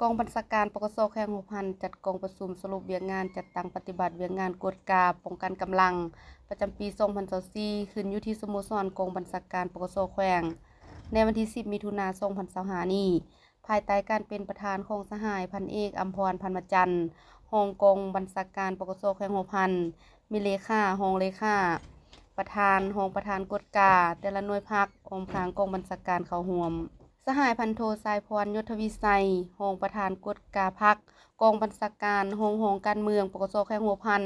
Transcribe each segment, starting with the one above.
กองบัญชาการปกสแขวงหัวพันจัดกองประชุมสรุปเวียกงานจัดตั้งปฏิบัติเวียกงานกวดกาป้องกันกำลังประจำปี2024ขึ้นอยู่ที่สโมสรกองบัญชาการปกสแขวงในวันที่10มิถุนายน2025นี้ภายใต้การเป็นประธานของสหายพันเอกอัมพรพันมจันทร์รองกองบัญชาการปกสแขวงหัวพันมีเลขารองเลขาประธานรองประธานกวดกาแต่ละหน่วยภาคองค์ทางกองบัญชาการเข้าร่วมสหายพันโทสายพรยศวิสัยรองประธานกฎกาพักกองบัญชาการโรงการเมืองปกสแขวงหัวพัน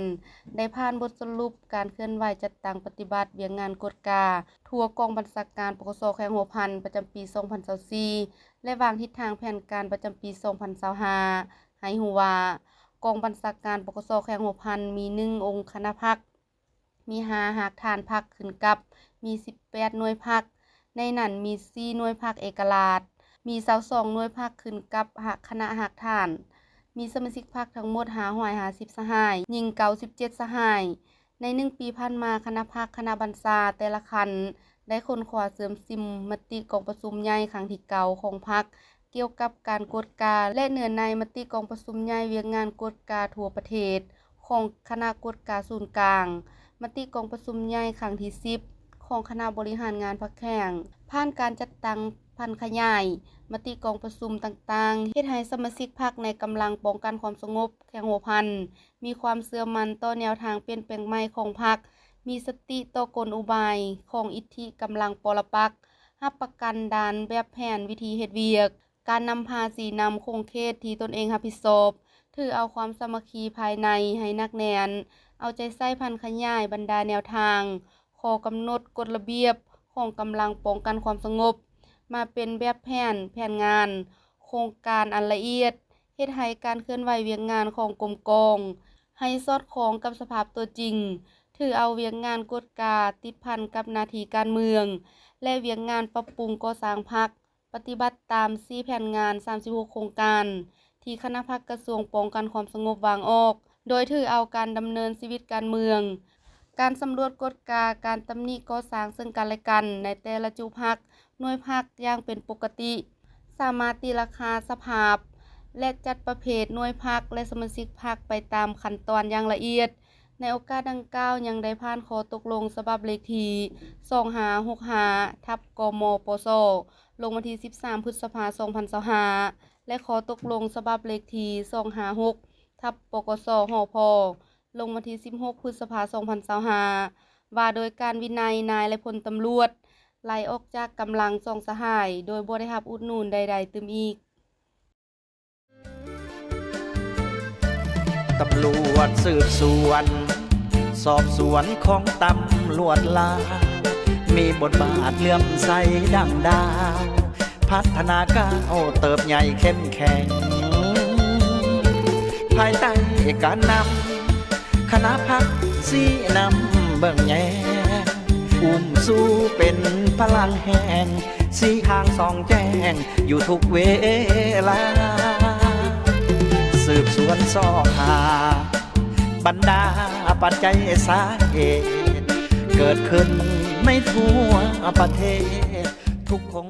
ได้ผ่านบทสรุปการเคลื่อนไหวจัดตั้งปฏิบัติเวียกงานกฎกาทั่วกองบัญชาการปกสแขวงหัวพันประจำปี2024และวางทิศทางแผนการประจำปี2025ให้ฮู้ว่ากองบัญชาการปกสแขวงหัวพันมี1องค์คณะพรรคมี5หากฐานพรรคขึ้นกับมี18หน่วยพรรคในนั้นมี4หน่วยพรรคเอกราชมี22หน่วยพรรคขึ้นกับคณะหักฐานมีสมาชิกพรรคทั้งหมด550สหายหญิง97สหายใน1ปีผ่านมาคณะพรรคคณะบัญชาแต่ละคันได้ค้นคว้าเสริมสิมมติกองประชุมใหญ่ครั้งที่9ของพรรคเกี่ยวกับการกวดกาและเนื้อในมติกองประชุมใหญ่เวียกงานกวดกาทั่วประเทศของคณะกวดกาศูนย์กลางมติกองประชุมใหญ่ครั้งที่10ของคณะบริหารงานพรรคแข่งผ่านการจัดตั้งพันขยายมติกองประชุมต่างๆเฮ็ดให้สมาชิกพรรคในกำลังป้องกันความสงบแข่งหัวพันมีความเชื่อมั่นต่อแนวทางเปลี่ยนแปลงใหม่ของพรรคมีสติต่อกลอุบายของอิทธิกำลังปรปักษ์รับประกันด้านแบบแผนวิธีเฮ็ดเวียกการนำพาสีนำคงเขตที่ตนเองรับผิดชอบถือเอาความสามัคคีภายในให้นักแน่นเอาใจใส่พันขยายบรรดาแนวทางข้อกำหนดกฎระเบียบของกำลังป้องกันความสงบมาเป็นแบบแผนงานโครงการอันละเอียดเฮ็ดให้การเคลื่อนไหวเวียกงานของกรมกองให้สอดคล้องกับสภาพตัวจริงถือเอาเวียกงานกฎกาติดพันกับหน้าที่การเมืองและเวียกงานปรับปรุงก่อสร้างพรรคปฏิบัติตาม4แผนงาน36โครงการที่คณะพรรคกระทรวงป้องกันความสงบวางออกโดยถือเอาการดำเนินชีวิตการเมืองการสำรวจกฎกาการตำหนิก่อสร้างซึ่งกันและกันในแต่ละจุพรรคหน่วยพรรคอย่างเป็นปกติสามารถตีราคาสภาพและจัดประเภทหน่วยพรรคและสมาชิกพรรคไปตามขั้นตอนอย่างละเอียดในโอกาสดังกล่าวยังได้ผ่านข้อตกลงฉบับเลขที่2565/กมปสลงวันที่13พฤษภาคม2025และข้อตกลงฉบับเลขที่256/ปกสหพลงวันที่16พฤษภาคม2025ว่าโดยการวินัยนายและพลตำรวจไล่ออกจากกำลัง2สหายโดยบ่ได้รับอุดหนุนใดๆตึมอีกตำรวจสืบสวนสอบสวนของตำรวจลาวมีบทบาทเลื่อมใสดังดาวพัฒนาก้าวเติบใหญ่เข้มแข็งภายใต้การนำคณะพรรคสีนำเบิ่งแยงอุ้มสู้เป็นพลังแห่งสีทางสองแจ้งอยู่ทุกเวลาสืบสวนสอบหาบรรดาปัจจัยสาเหตุเกิดขึ้นไม่ทั่วประเทศทุกคง